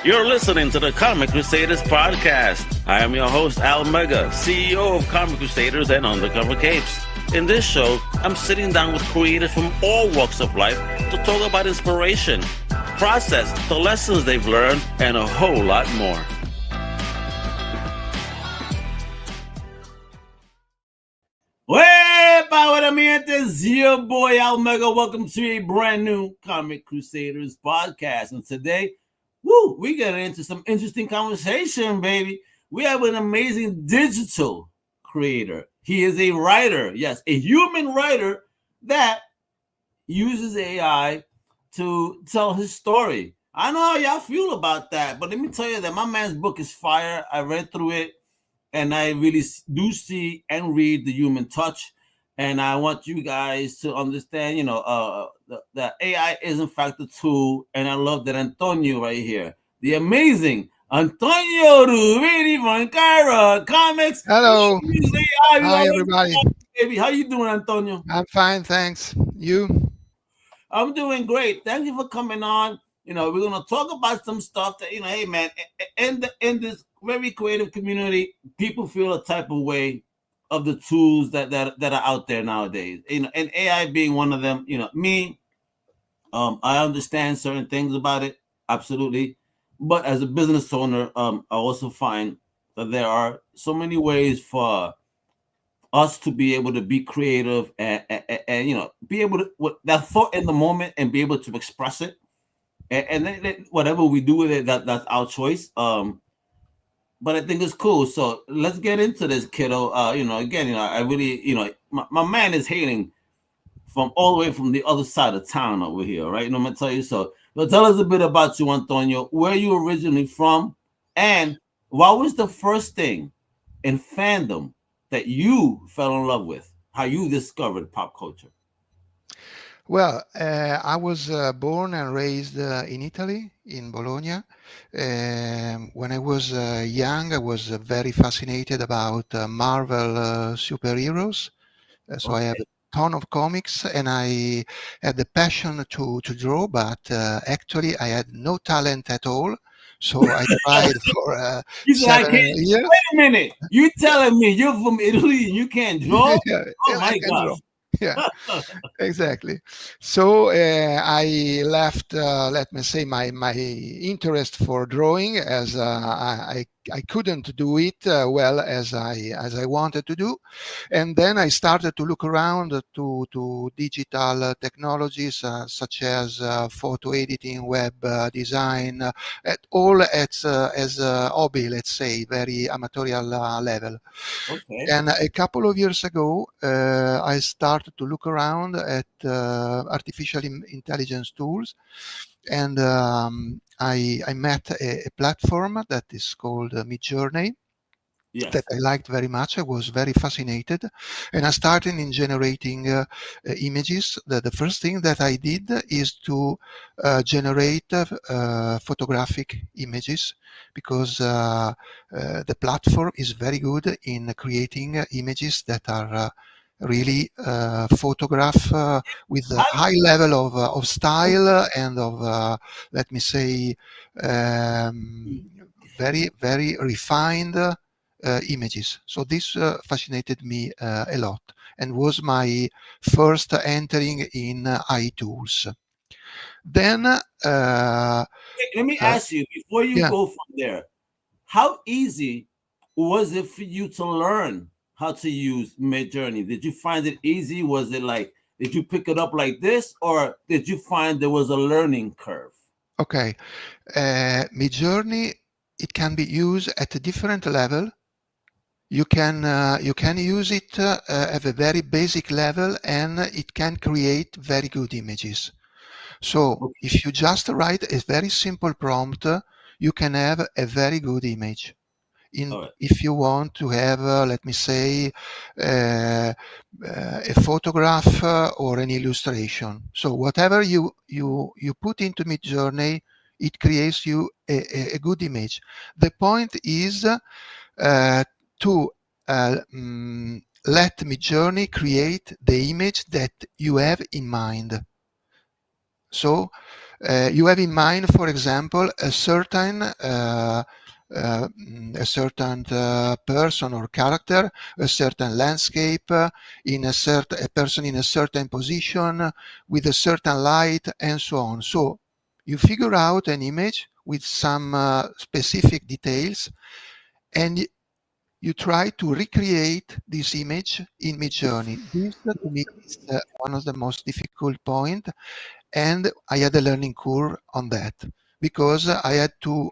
You're listening to the Comic Crusaders Podcast. I am your host, Al Mega, CEO of Comic Crusaders and Undercover Capes. In this show, I'm sitting down with creators from all walks of life to talk about inspiration, process, the lessons they've learned, and a whole lot more. This is your boy Al Mega. Welcome to a brand new Comic Crusaders Podcast. And today, we get into some interesting conversation, baby. We have an amazing digital creator. He is a writer, yes, a human writer that uses AI to tell his story. I know how y'all feel about that, but let me tell you that my man's book is fire. I read through it, and I really do see and read the human touch. And I want you guys to understand, the AI is in fact a tool. And I love that Antonio right here, the amazing Antonio Rubbini from Kyracomics. Hello. Hi, everybody. Baby, how you doing, Antonio? I'm fine, thanks. You? I'm doing great. Thank you for coming on. We're going to talk about some stuff that, hey, man, in this very creative community, people feel a type of way of the tools that are out there nowadays, and AI being one of them. I understand certain things about it, absolutely, but as a business owner, I also find that there are so many ways for us to be able to be creative and be able to with that thought in the moment and be able to express it, and then whatever we do with it, that's our choice. But I think it's cool. So let's get into this, kiddo. I really, my man is hailing from all the way from the other side of town over here, right? I'm going to tell you. So tell us a bit about you, Antonio, where you originally from, and what was the first thing in fandom that you fell in love with, how you discovered pop culture? Well, I was born and raised in Italy, in Bologna. When I was young, I was very fascinated about Marvel superheroes. So I have a ton of comics, and I had the passion to draw, but actually I had no talent at all. So I tried for 7 years. Wait a minute. You telling me you're from Italy and you can't draw? Yeah, oh my gosh. Yeah, exactly. So I left, let me say, my interest for drawing, as I couldn't do it well as I wanted to do, and then I started to look around to digital technologies such as photo editing, web design, as a hobby, let's say, very amatorial level. Okay. And a couple of years ago, I started to look around at artificial intelligence tools, and I met a platform that is called Midjourney. Yes. That I liked very much. I was very fascinated, and I started in generating images. The first thing that I did is to generate photographic images, because the platform is very good in creating images that are really photograph with a high level of style and of, let me say, very, very refined images. So this fascinated me a lot, and was my first entering in AI tools. Then let me ask you, before you go from there, how easy was it for you to learn how to use Midjourney? Did you find it easy? Was it like, did you pick it up like this, or did you find there was a learning curve? Okay, Midjourney, it can be used at a different level. You can use it at a very basic level, and it can create very good images. So if you just write a very simple prompt, you can have a very good image. If you want to have, let me say, a photograph or an illustration. So whatever you put into Midjourney, it creates you a good image. The point is to let Midjourney create the image that you have in mind. So you have in mind, for example, a certain person or character, a certain landscape, a person in a certain position with a certain light, and so on. So you figure out an image with some specific details, and you try to recreate this image in Midjourney. This, to me, is one of the most difficult points, and I had a learning curve on that because I had to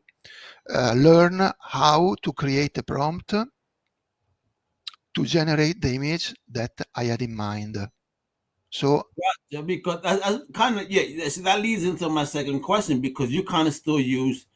learn how to create a prompt to generate the image that I had in mind. So Yeah, because I kind of so that leads into my second question, because you kind of still use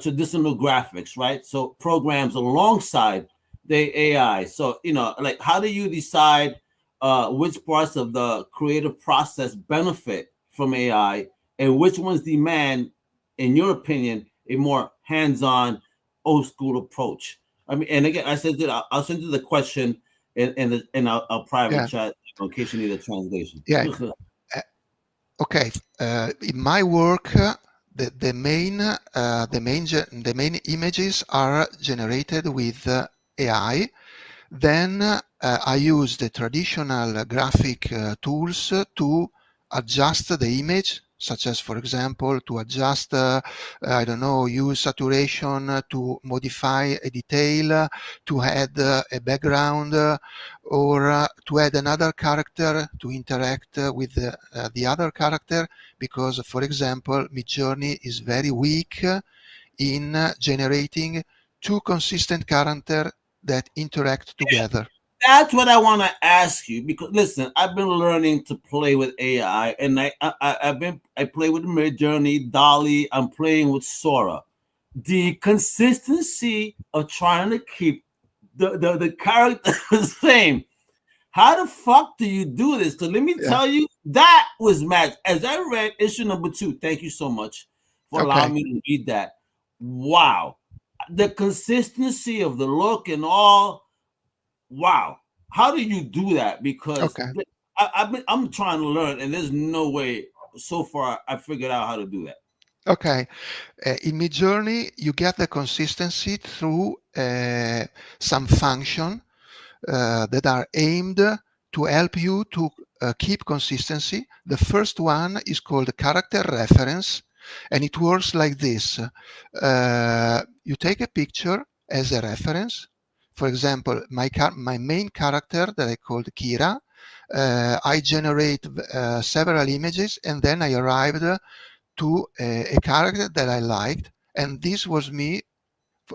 traditional graphics, right? So programs alongside the AI. So like, how do you decide which parts of the creative process benefit from AI and which ones demand, in your opinion, a more hands-on, old school approach? I mean, and again, I'll send you the question in our private yeah, chat in case you need a translation. yeah. Okay. In my work, the main images are generated with AI. Then I use the traditional graphic tools to adjust the image, such as, for example, to adjust, I don't know, use saturation to modify a detail, to add a background, or to add another character to interact with the other character, because, for example, Midjourney is very weak in generating two consistent characters that interact together. That's what I want to ask you, because listen, I've been learning to play with AI, and I play with Midjourney, Dolly. I'm playing with Sora. The consistency of trying to keep the character the same. How the fuck do you do this? Because let me Yeah. tell you, that was mad. As I read issue number 2, thank you so much for allowing Okay. me to read that. Wow, the consistency of the look and all. Wow, how do you do that? Because Okay. I'm trying to learn, and there's no way so far I figured out how to do that. Okay. In Midjourney, you get the consistency through some function that are aimed to help you to keep consistency. The first one is called character reference, and it works like this. You take a picture as a reference. For example, my main character that I called Kira, I generate several images, and then I arrived to a character that I liked, and this was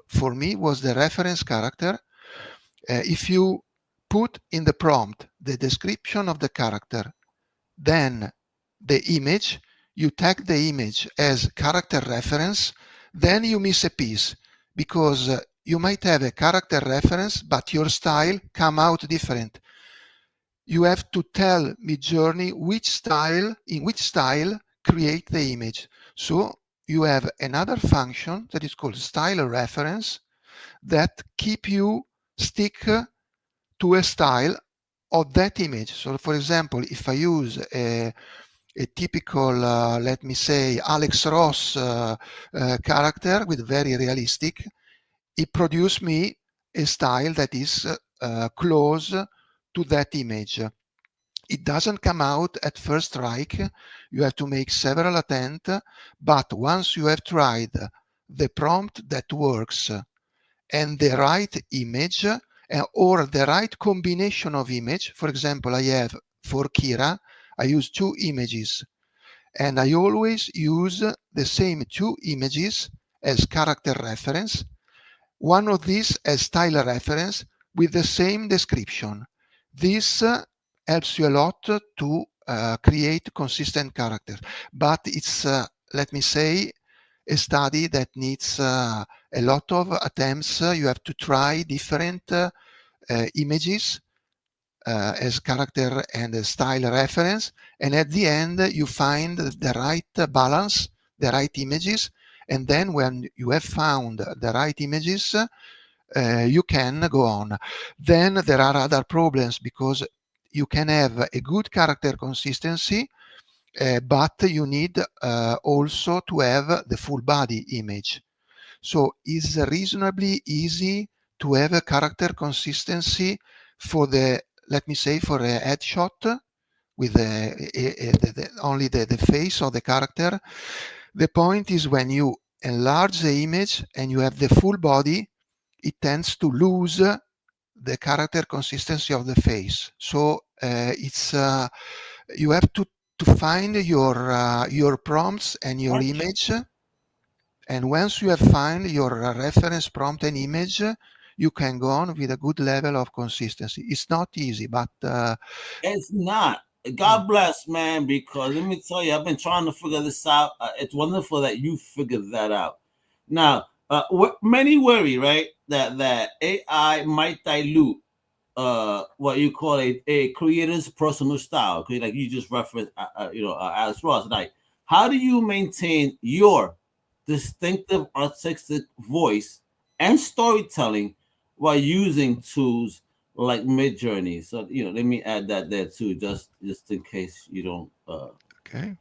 for me was the reference character. If you put in the prompt the description of the character, then the image, you tag the image as character reference, then you miss a piece, because you might have a character reference, but your style come out different. You have to tell Midjourney in which style create the image. So you have another function that is called style reference that keep you stick to a style of that image. So for example, if I use a typical, let me say, Alex Ross character with very realistic, it produces me a style that is close to that image. It doesn't come out at first strike. You have to make several attempts, but once you have tried the prompt that works and the right image or the right combination of image, for example, I have for Kira, I use two images, and I always use the same two images as character reference, one of these as style reference with the same description. This helps you a lot to create consistent characters, but it's, let me say, a study that needs a lot of attempts. You have to try different images as character and style reference, and at the end you find the right balance, the right images, and then when you have found the right images, you can go on. Then there are other problems, because you can have a good character consistency but you need also to have the full body image. So it's reasonably easy to have a character consistency for the, let me say, for a headshot with only the face of the character. The point is when you enlarge the image and you have the full body, it tends to lose the character consistency of the face. So it's you have to find your prompts and your image, and once you have found your reference prompt and image, you can go on with a good level of consistency. It's not easy, but it's not. God bless, man, because let me tell you, I've been trying to figure this out. It's wonderful that you figured that out. Now, many worry, right, that AI might dilute what you call a creator's personal style. Okay, like you just referenced, Alex Ross. Like, how do you maintain your distinctive artistic voice and storytelling while using tools like Midjourney? So let me add that there too, just in case you don't. Okay.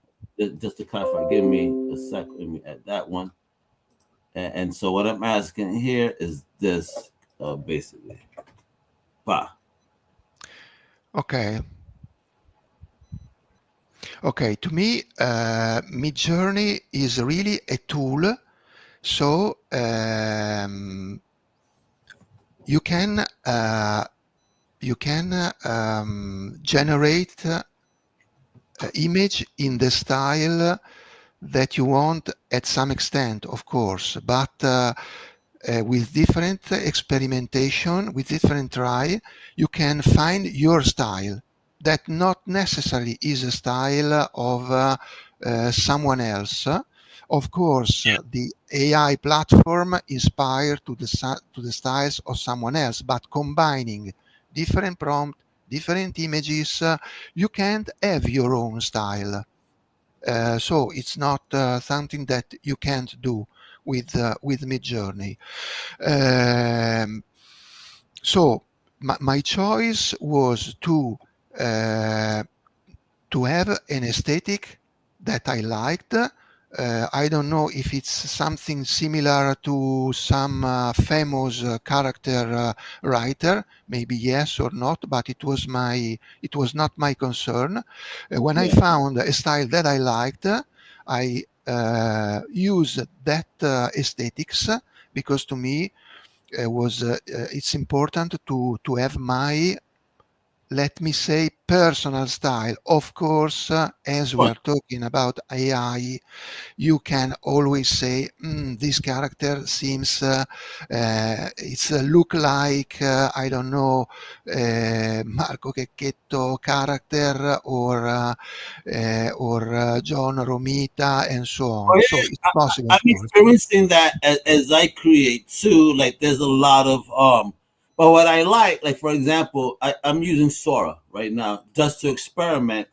Just to clarify, give me a sec. Let me add that one. And so what I'm asking here is this, basically. Bah. Okay. Okay. To me, Midjourney is really a tool. So you can generate image in the style that you want at some extent, of course, but with different experimentation, with different try, you can find your style that not necessarily is a style of someone else. Of course, the AI platform inspired to the styles of someone else, but combining different prompt, different images, you can't have your own style. So it's not something that you can't do with Midjourney. So my choice was to have an aesthetic that I liked. I don't know if it's something similar to some famous character writer, maybe yes or not, but it was not my concern. When I found a style that I liked, I used that aesthetics, because to me it's important to have my, let me say, personal style. Of course, as we are talking about AI, you can always say, this character seems, it's look like, I don't know, Marco Checchetto character or John Romita and so on. So it's possible. I'm experiencing that as I create too. Like, there's a lot of but what I like for example, I'm using Sora right now just to experiment,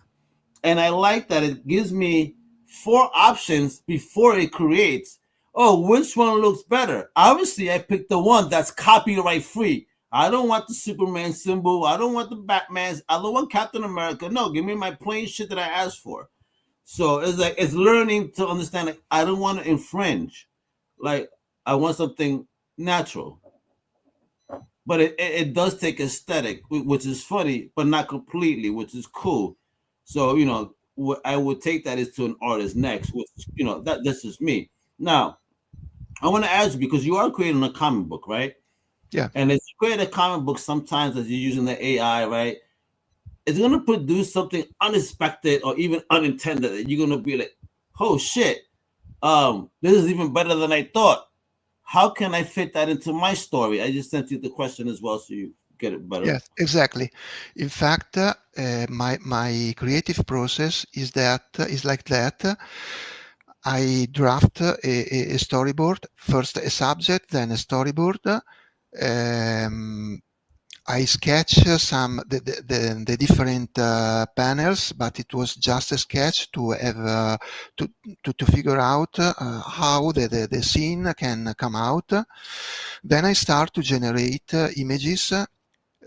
and I like that it gives me 4 options before it creates. Oh, which one looks better? Obviously, I picked the one that's copyright free. I don't want the Superman symbol. I don't want the Batman's. I don't want Captain America. No, give me my plain shit that I asked for. So it's like it's learning to understand. Like, I don't want to infringe. Like, I want something natural. But it does take aesthetic, which is funny, but not completely, which is cool. So what I would take that is to an artist next, which that's just me. Now, I want to ask you, because you are creating a comic book, right? Yeah. And as you create a comic book, sometimes as you're using the AI, right, it's gonna produce something unexpected or even unintended that you're gonna be like, oh shit, this is even better than I thought. How can I fit that into my story? I just sent you the question as well, so you get it better. Yes, exactly. In fact, my creative process is like that. I draft a storyboard, first a subject, then a storyboard. I sketch some the different panels, but it was just a sketch to have to figure out how the scene can come out. Then I start to generate images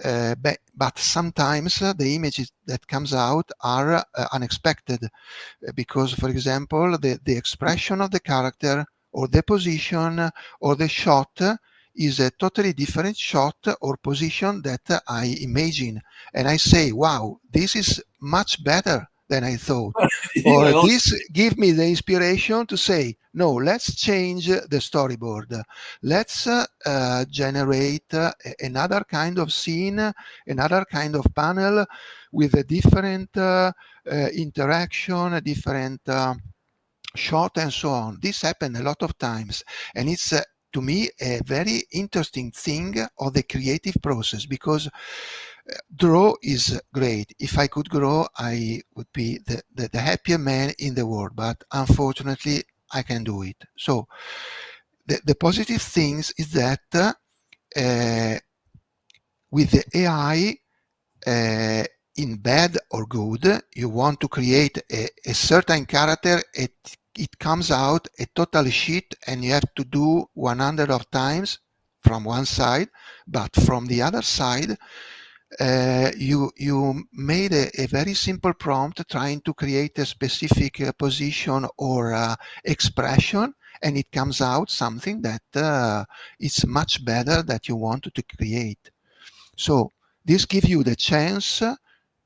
but sometimes the images that comes out are unexpected because, for example, the expression of the character or the position or the shot is a totally different shot or position that I imagine. And I say, wow, this is much better than I thought. Or this give me the inspiration to say, no, let's change the storyboard. Let's generate another kind of scene, another kind of panel with a different interaction, a different shot and so on. This happened a lot of times, and it's to me a very interesting thing of the creative process because draw is great. If I could draw, I would be the happier man in the world, but unfortunately I can do it. So the positive things is that with the AI, in bad or good, you want to create a certain character, it comes out a total shit and you have to do 100 of times from one side, but from the other side, you made a very simple prompt trying to create a specific position or expression, and it comes out something that is much better that you wanted to create. So this gives you the chance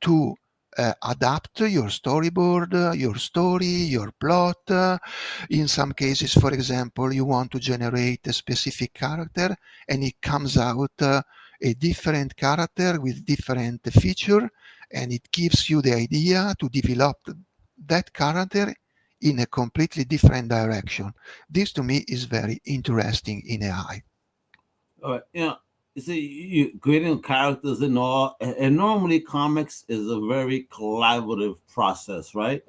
to adapt your storyboard, your story, your plot. In some cases, for example, you want to generate a specific character and it comes out a different character with different feature, and it gives you the idea to develop that character in a completely different direction. This to me is very interesting in AI. You see, you creating characters and all, and normally comics is a very collaborative process, right?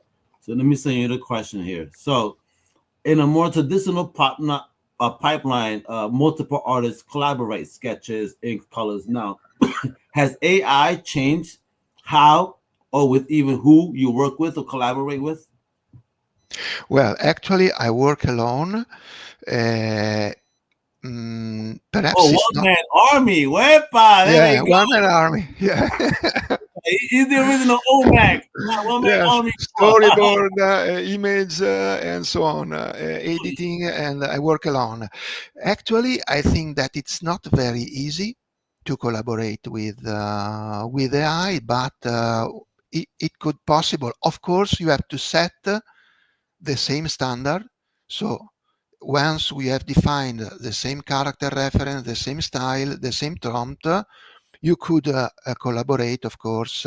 So let me send you the question here. So, in a more traditional pipeline, multiple artists collaborate, sketches, ink, colors. Now, has AI changed how or with even who you work with or collaborate with? Well, actually, I work alone. Perhaps Oh, it's one not. man army. Wepa, there Yeah, we go. one man army. Yeah. He's the original OMAC, not one man Yes, army. storyboard, image, and so on, editing, and I work alone. Actually, I think that it's not very easy to collaborate with AI, but it could possible. Of course, you have to set the same standard. So once we have defined the same character reference, the same style, the same prompt, you could collaborate, of course,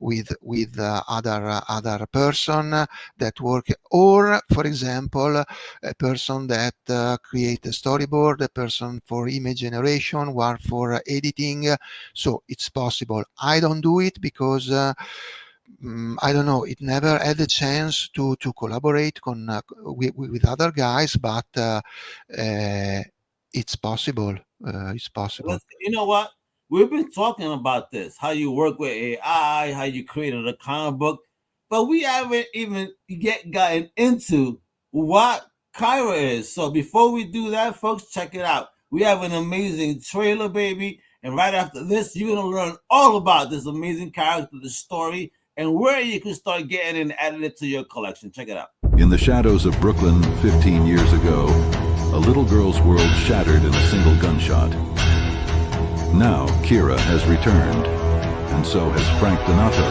with other person that work, or for example, a person that create a storyboard, a person for image generation, one for editing. So it's possible. I don't do it because I don't know. It never had a chance to collaborate with other guys, but it's possible. It's possible. You know what? We've been talking about this, how you work with AI, how you created a comic book, but we haven't even yet gotten into what Kyra is. So before we do that, folks, check it out. We have an amazing trailer, baby. And right after this, you're going to learn all about this amazing character, the story, and where you can start getting and adding it to your collection. Check it out. In the shadows of Brooklyn 15 years ago, a little girl's world shattered in a single gunshot. Now Kyra has returned, and so has Frank Donato,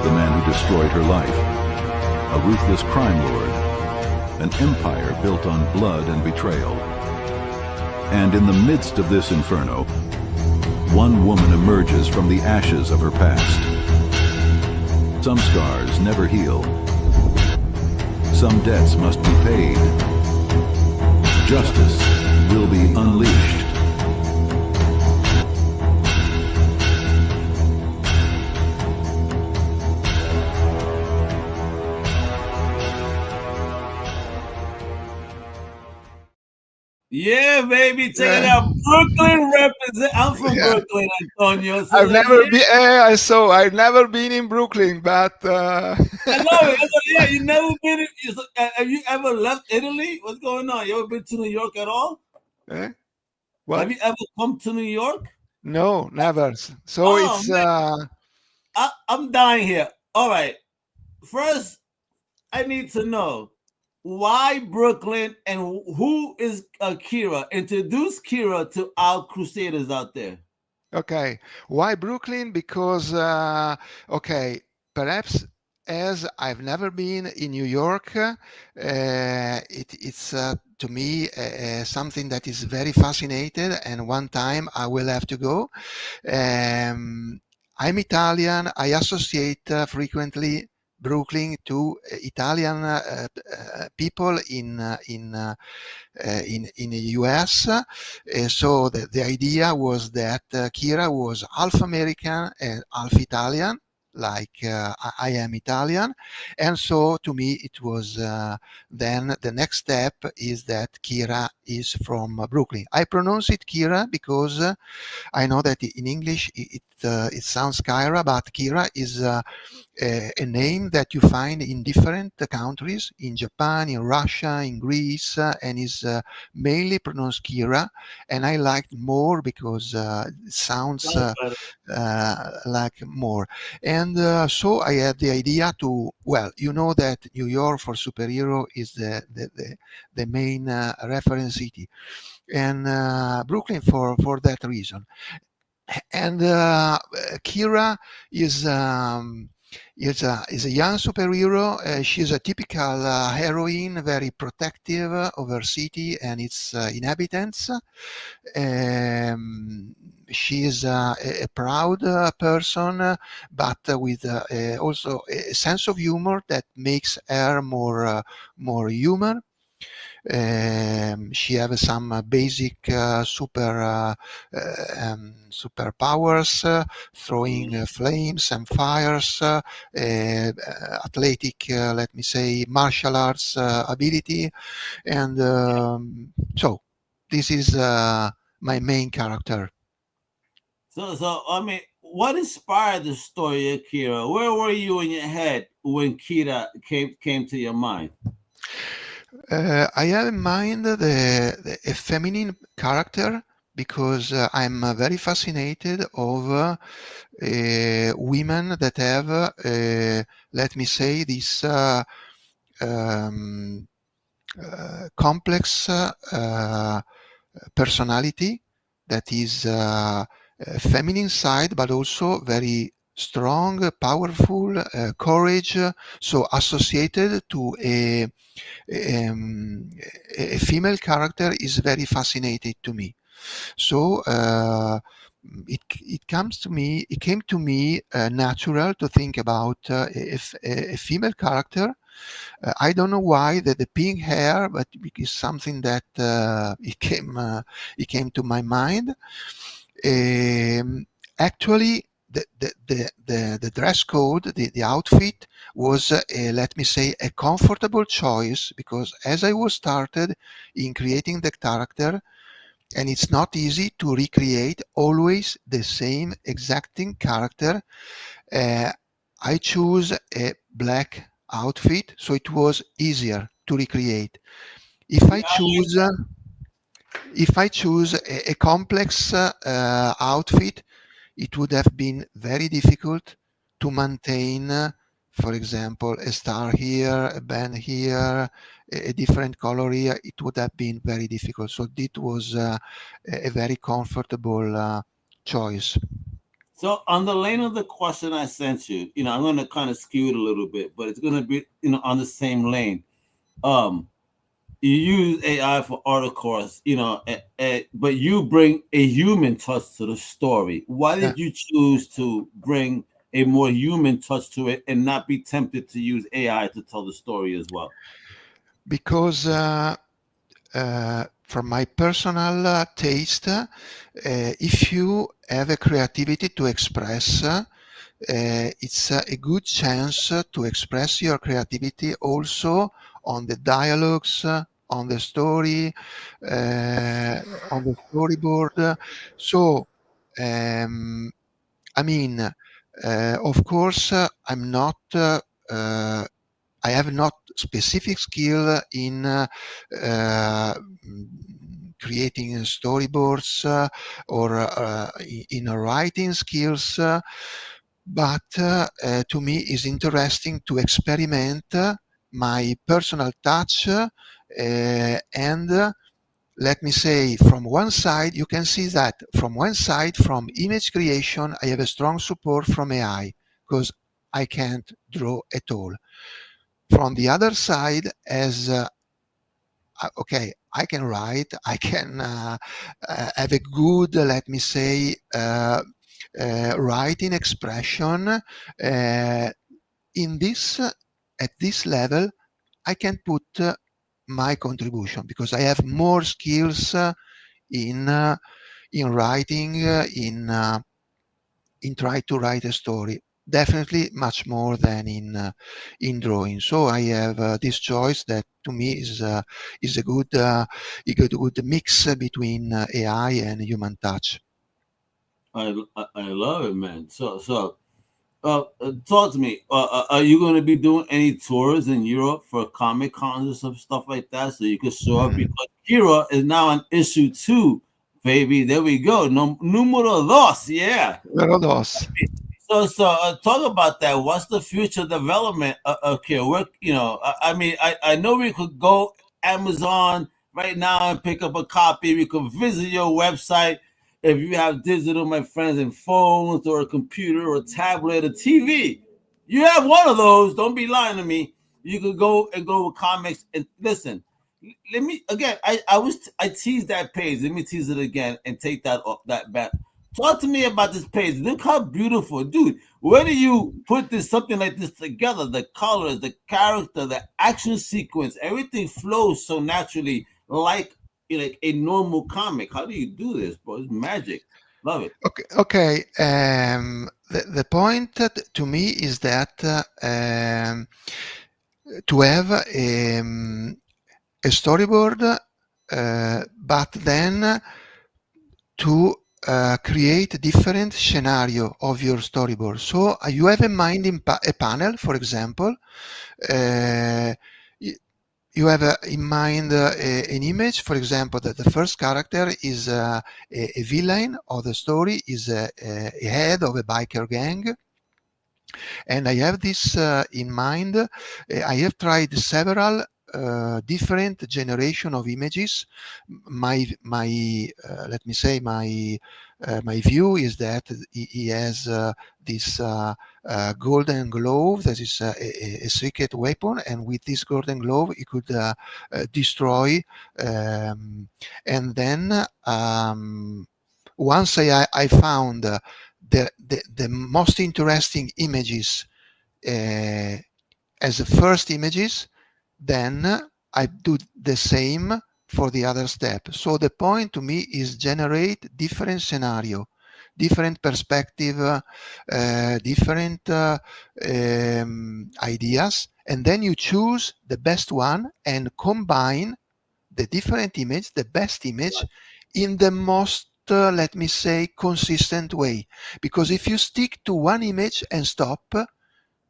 the man who destroyed her life. A ruthless crime lord, an empire built on blood and betrayal. And in the midst of this inferno, one woman emerges from the ashes of her past. Some scars never heal. Some debts must be paid. Justice will be unleashed. Yeah, baby, check it out. Brooklyn represent. I'm from Brooklyn, Antonio. So I've never been in Brooklyn, but I know it. Yeah, you never been. Have you ever left Italy? What's going on? You ever been to New York at all? What? Have you ever come to New York? No, never. So Oh it's man, I'm dying here. All right. First, I need to know why Brooklyn and who is Kira. Introduce Kira to our Crusaders out there. okay. Why Brooklyn? Because okay, perhaps as I've never been in New York, it's to me something that is very fascinating, and one time I will have to go. I'm Italian. I associate frequently Brooklyn to Italian people in the US. So the idea was that Kira was half American and half Italian. Like I am Italian, and so to me it was then the next step is that Kira is from Brooklyn. I pronounce it Kira because I know that in English it sounds Kyra, but Kira is a name that you find in different countries, in Japan, in Russia, in Greece, and is mainly pronounced Kira. And I liked more because it sounds Sounds better. like more. And so I had the idea to, well, you know that New York for superhero is the main reference city, and Brooklyn for that reason. And Kira is is a young superhero. She's a typical heroine, very protective of her city and its inhabitants. She is a proud person, but with also a sense of humor that makes her more human. She has some basic superpowers, throwing flames and fires, athletic, let me say, martial arts ability, and so this is my main character. So I mean, what inspired the story of Kira? Where were you in your head when Kira came to your mind? I have in mind a feminine character because I'm very fascinated of women that have, let me say, this um, complex personality that is feminine side, but also very strong, powerful, courage. So associated to um, a female character is very fascinating to me. So it came to me natural to think about a female character. I don't know why the pink hair, but it's something that it came to my mind. Actually, the dress code, the outfit was, let me say, a comfortable choice because as I was started in creating the character, and it's not easy to recreate always the same exacting character. I choose a black outfit, so it was easier to recreate. If I choose a complex outfit, it would have been very difficult to maintain, for example, a star here, a band here, a different color here. It would have been very difficult. So it was a very comfortable choice. So on the lane of the question I sent you, I'm going to kind of skew it a little bit, but it's going to be, on the same lane. You use AI for art, of course, but you bring a human touch to the story. Why Yeah. did you choose to bring a more human touch to it and not be tempted to use AI to tell the story as well? Because from my personal taste, if you have a creativity to express, it's a good chance to express your creativity also on the dialogues, on the story, on the storyboard. So, I mean, of course, I'm not. I have not specific skill in creating storyboards or in writing skills, but to me is interesting to experiment my personal touch and let me say, from one side, you can see that from one side, from image creation, I have a strong support from AI because I can't draw at all. From the other side, as okay, I can write, I can have a good, let me say, writing expression. In this, at this level, I can put my contribution because I have more skills in writing, in try to write a story. Definitely much more than in drawing. So I have this choice that to me is a good mix between AI and human touch. I love it, man. Talk to me. Are you going to be doing any tours in Europe for Comic Cons or some stuff like that, so you can show up? Because Kira is now on issue 2, baby. There we go. No, numero dos. Yeah. Numero dos. So talk about that. What's the future development of Kira? I know we could go Amazon right now and pick up a copy. We could visit your website. If you have digital, my friends, and phones or a computer or a tablet or TV, you have one of those. Don't be lying to me. You could go with comics and listen. Let me again. I teased that page. Let me tease it again and take that off that back. Talk to me about this page. Look how beautiful, dude. Where do you put something like this together? The colors, the character, the action sequence, everything flows so naturally, like a normal comic. How do you do this, bro? It's magic. Love it. Okay. The point to me is that to have a storyboard, but then to create different scenario of your storyboard. So you have in mind a panel, for example. You have in mind an image, for example, that the first character is a villain of the story, is a head of a biker gang. And I have this in mind. I have tried several different generation of images. My let me say my view is that he has this golden glove that is a secret weapon, and with this golden glove he could destroy. And then once I found the most interesting images as the first images, then I do the same for the other step. So the point to me is generate different scenario, different perspective, different ideas, and then you choose the best one and combine the different image, the best image, in the most let me say consistent way. Because if you stick to one image and stop,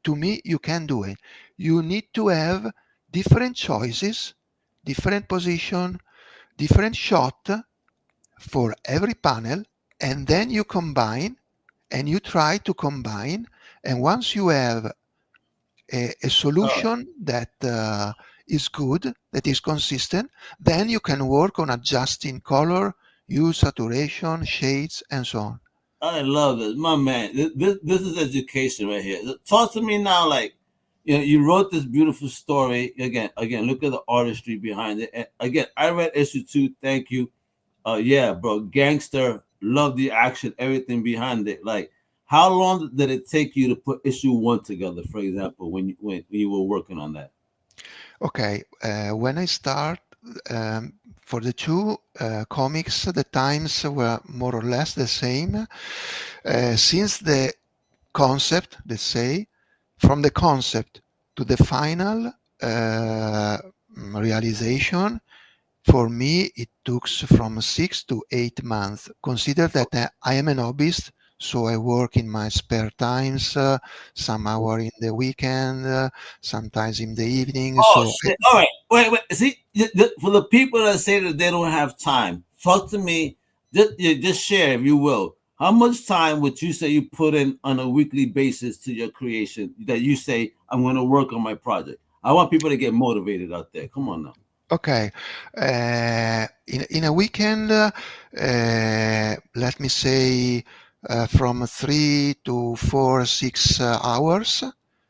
to me you can't do it. You need to have different choices, different position, different shot for every panel, and then you combine and you try to combine, and once you have a solution that is good, that is consistent, then you can work on adjusting color, use saturation, shades, and so on. I love this, my man. This is education right here. Talk to me now, like you wrote this beautiful story. Again, look at the artistry behind it. And again, I read issue 2. Thank you. Yeah, bro, gangster. Love the action, everything behind it. Like, how long did it take you to put issue 1 together, for example, when you were working on that? Okay, when I start for the 2 comics, the times were more or less the same. Since the concept, let's say, from the concept to the final realization, for me it took from 6 to 8 months. Consider that I am an hobbyist, So I work in my spare times, some hour in the weekend, sometimes in the evening. Oh So shit! All right, wait. See, for the people that say that they don't have time, talk to me. Just share, if you will. How much time would you say you put in on a weekly basis to your creation? That you say, I'm going to work on my project. I want people to get motivated out there. Come on now. okay, in a weekend, let me say from 3 to 4, 6 hours.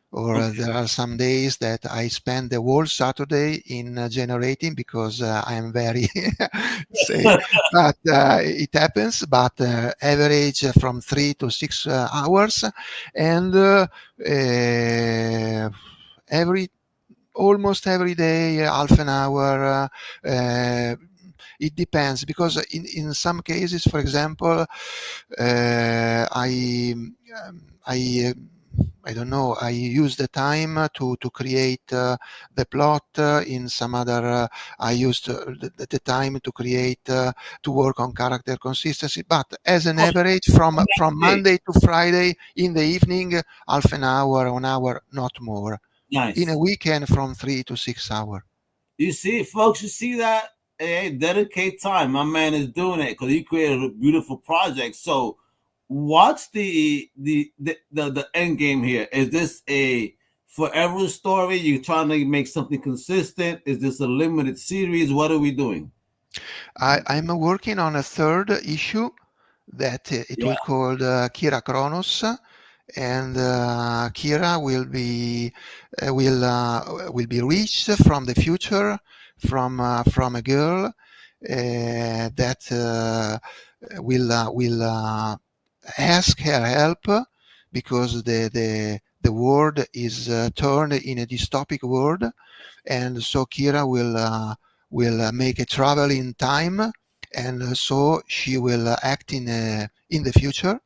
Or Okay. there are some days that I spend the whole Saturday in generating because I am very say, but it happens. But average from 3 to 6 hours, and every almost every day, half an hour. It depends because in some cases, for example, I I don't know. I use the time to create the plot. In some other, I used the time to create to work on character consistency. But as an Oh, average, from hey, Monday to Friday in the evening, half an hour, 1 hour, not more. In a nice. weekend, from 3 to 6 hours. You see, folks. You see that? Hey, dedicate time. My man is doing it because he created a beautiful project. So, what's the end game here? Is this a forever story? You trying to make something consistent? Is this a limited series? What are we doing? I'm working on a third issue that it Yeah. will called Kyracomics, and Kira will be reached from the future from a girl that will ask her help because the world is turned in a dystopic world, and so Kira will make a travel in time, and so she will act in the future.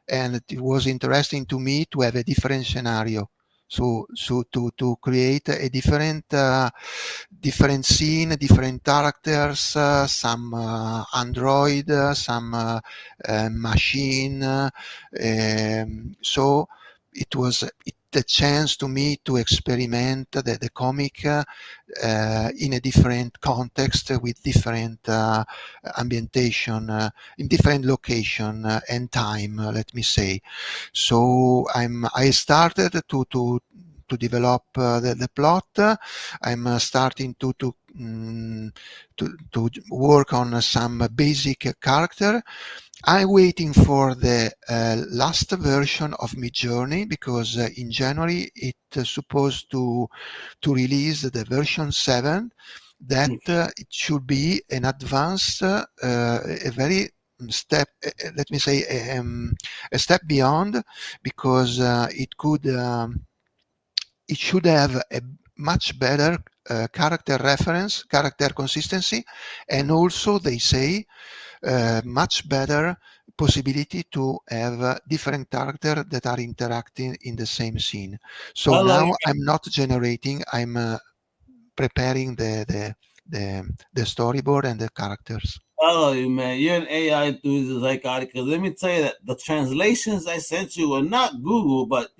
And it was interesting to me to have a different scenario. So to create a different scene, different characters, some android, some machine. So it was the chance to me to experiment the comic in a different context with different ambientation in different location and time, let me say. So I started to develop the plot. I'm starting to work on some basic character. I'm waiting for the last version of Midjourney because in January it's supposed to release the version 7 that it should be an advanced, a very step, let me say, a step beyond, because it should have a much better character reference, character consistency, and also they say much better possibility to have different characters that are interacting in the same scene. So I love now you. I'm not generating, I'm preparing the storyboard and the characters. I love you, man. You're an AI enthusiast like I. Because let me tell you that the translations I sent you were not Google, but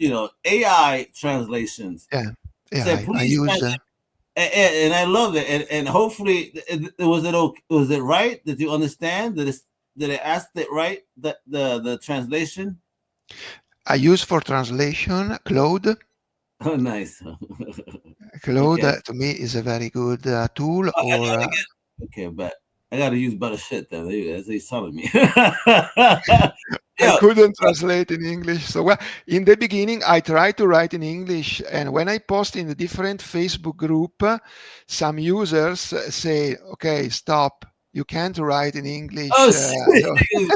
AI translations. Yeah, It yeah. said, I "Please use translate," and I love it. And hopefully, was it right? Did you understand? Did it ask it right? The translation. for translation Claude. Oh, nice. Claude Okay. to me is a very good tool. I Or gotta get. Okay, but I gotta use better shit then. That's what he's telling me. I Yo, couldn't translate in English. So well, in the beginning, I tried to write in English, and when I post in the different Facebook group, some users say, "Okay, stop. You can't write in English." oh shit, please,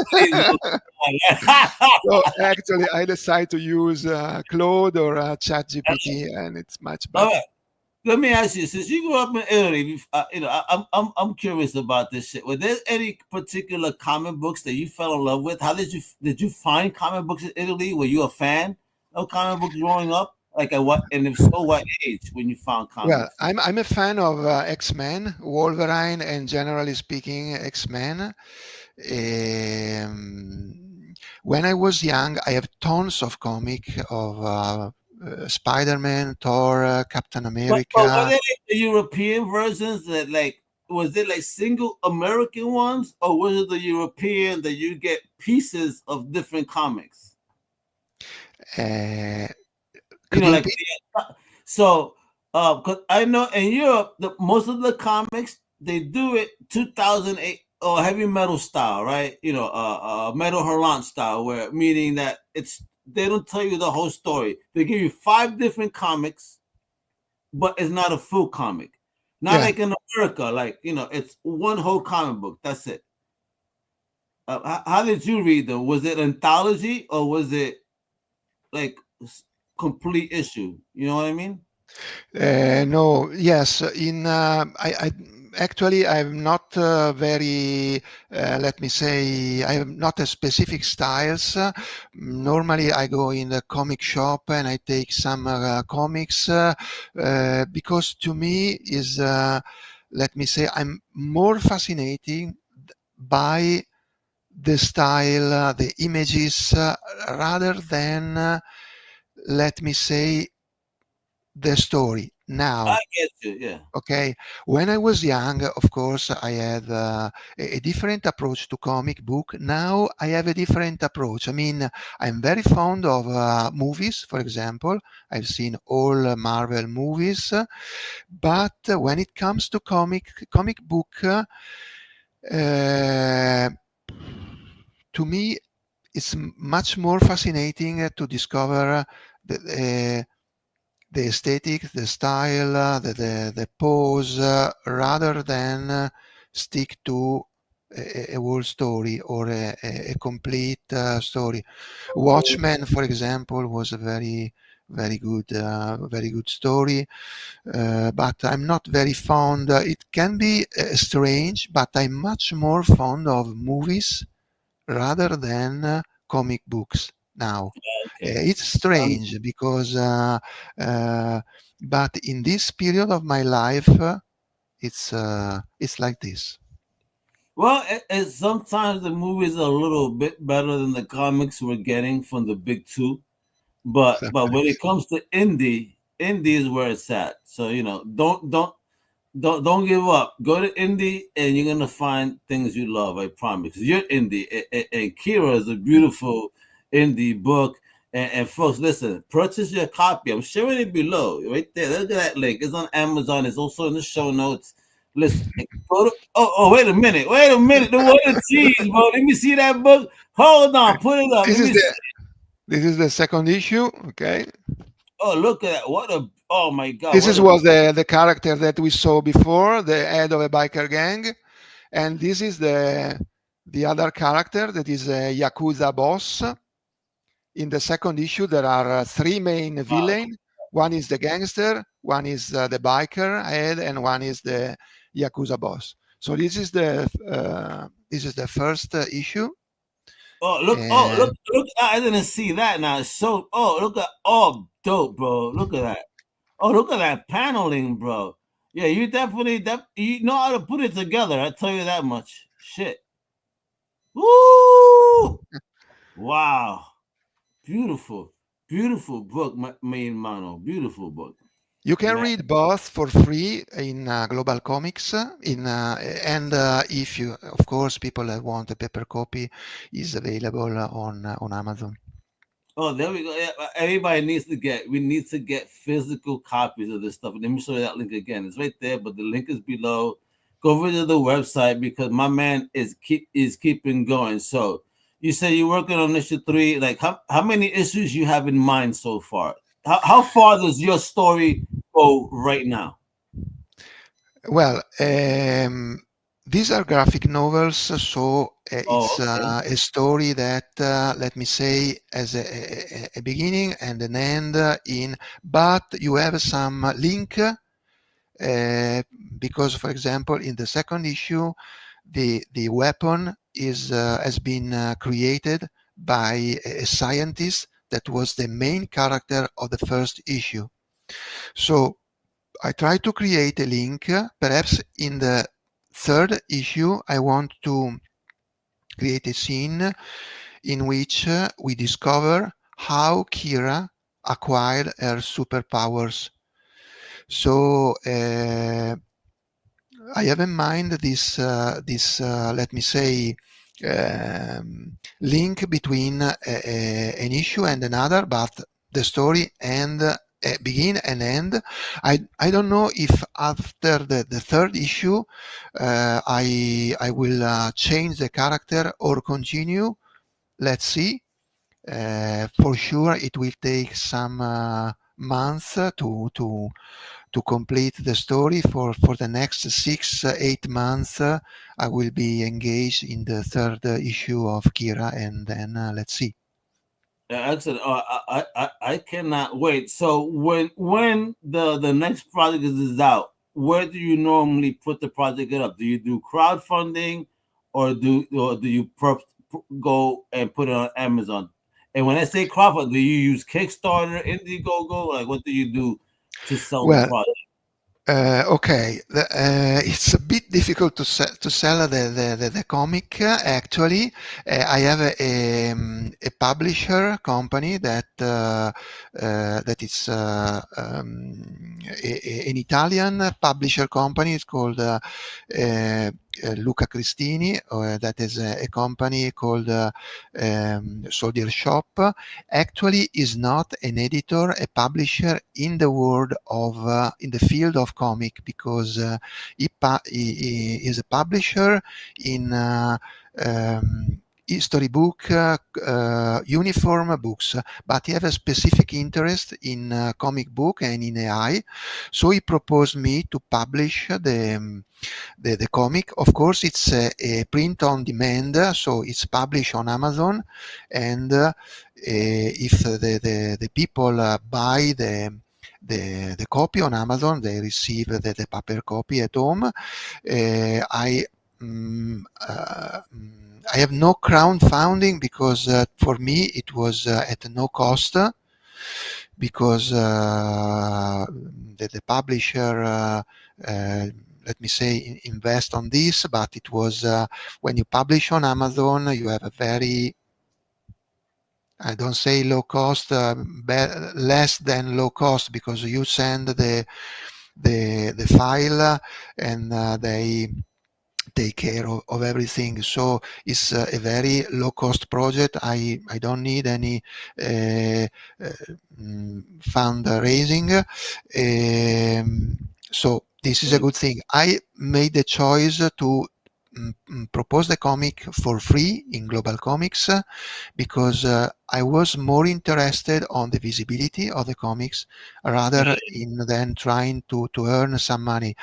So actually, I decided to use Claude or ChatGPT, and it's much All better. right. Let me ask you, since you grew up in Italy, I'm curious about this shit. Were there any particular comic books that you fell in love with? How did you find comic books in Italy? Were you a fan of comic books growing up? Like at what, and if so, what age when you found Well, comics? I'm a fan of X-Men, Wolverine, and generally speaking, X-Men. Um, when I was young, I have tons of comic of Spider-Man, Thor, Captain But were America. they like the European versions that like was it like single American ones, or was it the European that you get pieces of different comics? Uh, You could know, you like repeat? so. Because I know in Europe, most of the comics they do it 2008 or heavy metal style, right? You know, metal hurlant style, where meaning that it's they don't tell you the whole story. They give you 5 different comics, but it's not a full comic. Not Yeah. like in America, like you know, it's one whole comic book. That's it. How did you read them? Was it anthology or was it like complete issue? You know what I mean? No, yes. I actually I'm not very. Let me say I am not a specific styles. Normally, I go in the comic shop and I take some comics because to me is let me say I'm more fascinating by the style, the images, rather than let me say the story. I Now, get you. Yeah. okay, when I was young, of course, I had a different approach to comic book. Now I have a different approach. I mean, I'm very fond of movies, for example. I've seen all Marvel movies, but when it comes to comic book, to me, it's much more fascinating to discover the aesthetic, the style, the pose, rather than stick to a whole story or a complete story. Watchmen, for example, was a very good story, but I'm not very fond. It can be strange, but I'm much more fond of movies rather than comic books now. Okay. It's strange because, but in this period of my life, it's like this. Well, sometimes the movies are a little bit better than the comics we're getting from the big two, but when it comes to indie is where it's at. So you know, don't give up. Go to indie, and you're gonna find things you love. I promise. You're indie, and Kira is a beautiful indie book. And folks, listen, purchase your copy. I'm sharing it below, right there. Look at that link. It's on Amazon. It's also in the show notes. Listen, go to. Wait a minute. Wait a minute. The what a cheese, bro. Let me see that book. Hold on. Put it up. This Let is me see. the second issue. Okay, Oh, look at that. What a. Oh my God. this What is a. was the character that we saw before, the head of a biker gang, and this is the other character that is a yakuza boss. In the second issue, there are three main villains. One is the gangster, one is the biker head, and one is the yakuza boss. So this is the first issue. Oh look! Oh And look! Look! I didn't see that. Now it's so. Oh look at. Oh dope, bro. Look at that. Oh look at that paneling, bro. Yeah, you definitely you know how to put it together. I tell you that much. Shit. Woo! Wow. Beautiful, beautiful book, main mano. Beautiful book, you can man. read both for free in Global Comics. And if you, of course, people that want a paper copy, is available on Amazon. Oh, there we go. Yeah, everybody needs to get. We need to get physical copies of this stuff. Let me show you that link again. It's right there, but the link is below. Go over to the website because my man is keeping going. So you say you're working on issue 3. Like how many issues you have in mind so far? How far does your story go right now? Well, these are graphic novels, so Oh, it's okay. a story that, let me say, has a beginning and an end but you have some link because, for example, in the second issue, the weapon has been created by a scientist that was the main character of the first issue. So I try to create a link. Perhaps in the third issue, I want to create a scene in which we discover how Kira acquired her superpowers. So I have in mind this let me say link between an issue and another, but the story and begin and end. I don't know if after the third issue I will change the character or continue. Let's see. For sure, it will take some months to complete the story. For the next 6 8 months, I will be engaged in the third issue of Kira, and then let's see. Excellent. I cannot wait. So when the next project is out, where do you normally put the project up? Do you do crowdfunding, or do you go and put it on Amazon? And when I say crowdfunding, do you use Kickstarter, Indiegogo? Like, what do you do to sell the Well, product? Okay, it's a bit difficult to sell the comic. Actually, I have a publisher company that is an Italian publisher company. It's called Luca Cristini. That is a company called Soldier Shop. Actually, is not an editor, a publisher in the world of in the field of comic, because he is a publisher in history book, uniform books, but he have a specific interest in comic book and in AI. So he proposed me to publish the comic. Of course, it's a print on demand, so it's published on Amazon, and if the people buy the copy on Amazon, they receive the paper copy at home. I have no crowdfunding because for me it was at no cost, because the publisher let me say invest on this, but it was when you publish on Amazon, you have a very, I don't say low cost, less than low cost, because you send the file, and they take care of everything. So it's a very low cost project. I don't need any fundraising. So this is a good thing. I made the choice to propose the comic for free in Global Comics, because I was more interested on the visibility of the comics rather than trying to earn some money.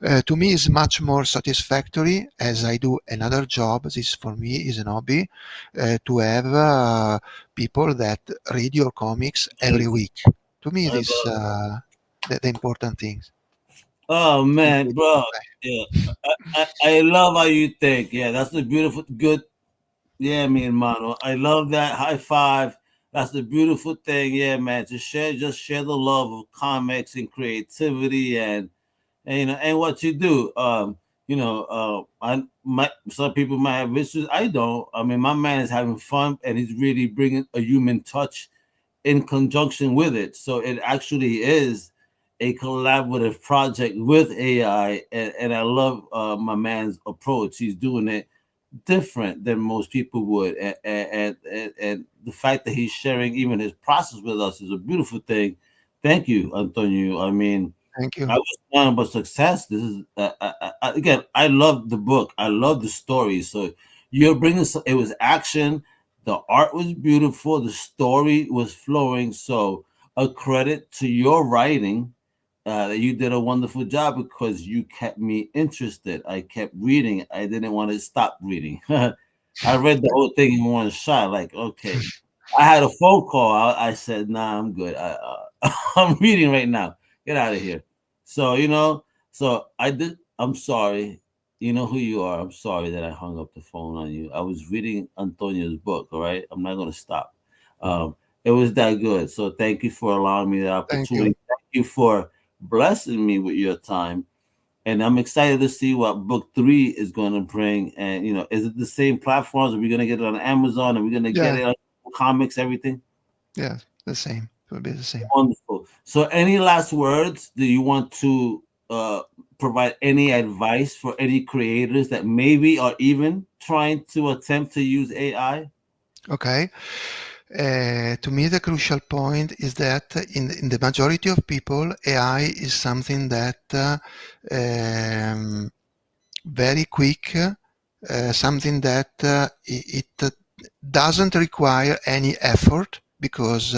To me, is much more satisfactory, as I do another job. This for me is an hobby, to have people that read your comics every week. To me, I this love the important things. Oh man, bro. Yeah. I love how you think. Yeah, that's a beautiful good. Yeah, me and Mano. I love that. High five. That's the beautiful thing. Yeah, man. Just share the love of comics and creativity, and and what you do. Some people might have issues. I don't. I mean, my man is having fun, and he's really bringing a human touch in conjunction with it. So it actually is a collaborative project with AI, and I love my man's approach. He's doing it different than most people would, and the fact that he's sharing even his process with us is a beautiful thing. Thank you, Antonio. I mean, Thank you. I was nothing but success. This is again. I love the book. I love the story. So you're bringing. It was action. The art was beautiful. The story was flowing. So a credit to your writing. You did a wonderful job because you kept me interested. I kept reading. I didn't want to stop reading. I read the whole thing in one shot. Like, okay, I had a phone call. I said, "Nah, I'm good. I'm reading right now. Get out of here." So so I did. I'm sorry. You know who you are. I'm sorry that I hung up the phone on you. I was reading Antonio's book. All right, I'm not gonna stop. It was that good. So thank you for allowing me the Thank you. opportunity. Thank you for blessing me with your time. and I'm excited to see what book 3 is going to bring. And is it the same platforms? Are we going to get it on Amazon? Are we going to get it on comics? Everything? Yeah, the same. It will be the same. Wonderful. So, any last words? Do you want to provide any advice for any creators that maybe are even trying to attempt to use AI? Okay. To me, the crucial point is that in the majority of people, AI is something that very quick, something that it doesn't require any effort, because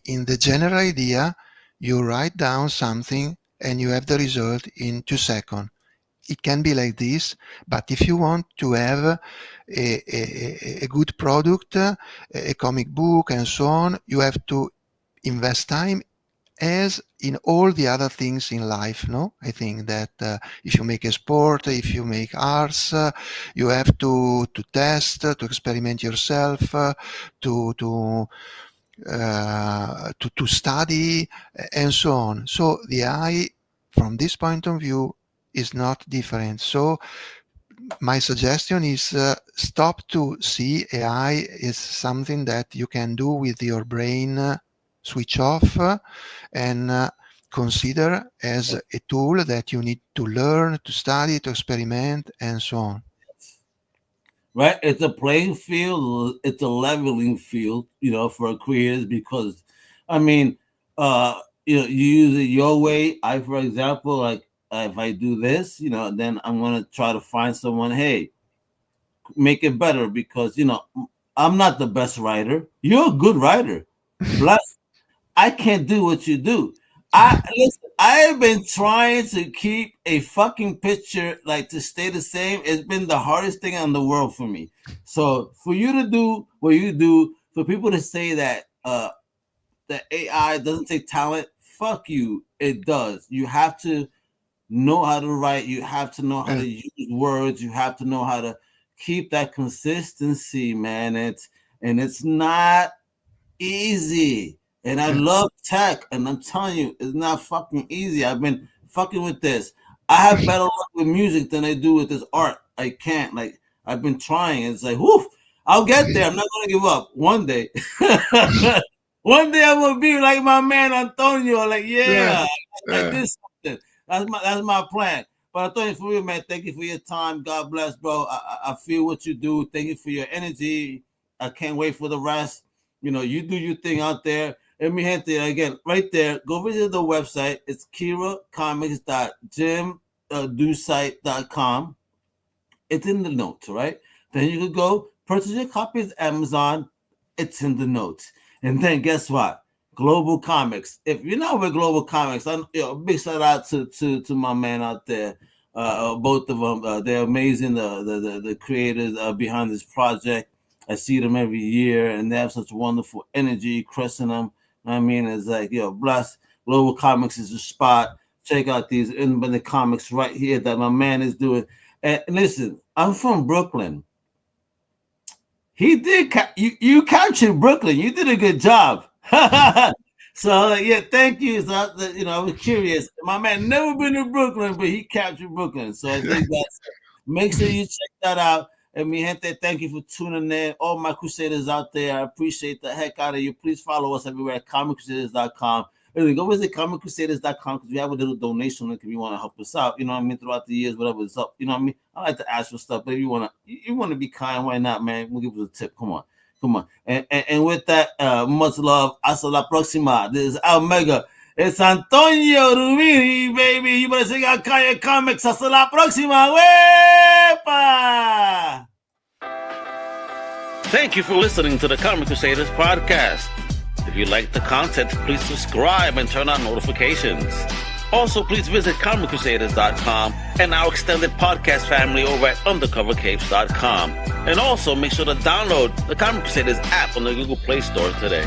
in the general idea, you write down something and you have the result in 2 seconds. It can be like this, but if you want to have a good product, a comic book and so on, you have to invest time, as in all the other things in life. No, I think that if you make a sport, if you make arts, you have to test, to experiment yourself, to study, and so on. So the AI, from this point of view, is not different. So my suggestion is stop to see AI as something that you can do with your brain, switch off, and consider as a tool that you need to learn, to study, to experiment, and so on. Right? It's a playing field. It's a leveling field, for creators, because, you use it your way. For example, like, if I do this, then I'm going to try to find someone, hey, make it better, because, I'm not the best writer. You're a good writer. Plus, I can't do what you do. I have been trying to keep a fucking picture, like, to stay the same. It's been the hardest thing in the world for me. So for you to do what you do, for people to say that that AI doesn't take talent, fuck you. It does. You have to know how to write. You have to know how to use words. You have to know how to keep that consistency, man. It's not easy. And I love tech, and I'm telling you, it's not fucking easy. I've been fucking with this. I have better luck with music than I do with this art. I can't. Like, I've been trying. It's like, whoo, I'll get there. I'm not gonna give up. One day. One day I will be like my man Antonio. Like, I did something. That's my plan. But Antonio, for you, man, thank you for your time. God bless, bro. I feel what you do. Thank you for your energy. I can't wait for the rest. You do your thing out there. And mi gente, again, right there, go visit the website. It's kyracomics.jimdusite.com. It's in the notes, right? Then you could go purchase your copies at Amazon. It's in the notes. And then guess what? Global Comics. If you're not with Global Comics, big shout out to my man out there. Both of them, they're amazing. The creators behind this project. I see them every year, and they have such wonderful energy, crushing them. It's like, bless. Global Comics is the spot. Check out these independent comics right here that my man is doing. And listen, I'm from Brooklyn. He did. You captured Brooklyn. You did a good job. So thank you. So, I was curious. My man never been to Brooklyn, but he captured Brooklyn. So I think that's. Make sure you check that out. And mi gente, thank you for tuning in. All my Crusaders out there, I appreciate the heck out of you. Please follow us everywhere at ComicCrusaders.com. Really, go visit ComicCrusaders.com because we have a little donation link if you want to help us out. Throughout the years, whatever is up. I like to ask for stuff, but if you want to be kind, why not, man? We'll give us a tip. Come on. And with that, much love. Hasta la próxima. This is Omega. It's Antonio Rubbini, baby. You better check out Kyracomics. Hasta la próxima. Wepa! Thank you for listening to the Comic Crusaders Podcast. If you like the content, please subscribe and turn on notifications. Also, please visit ComicCrusaders.com and our extended podcast family over at UndercoverCapes.com. And also, make sure to download the Comic Crusaders app on the Google Play Store today.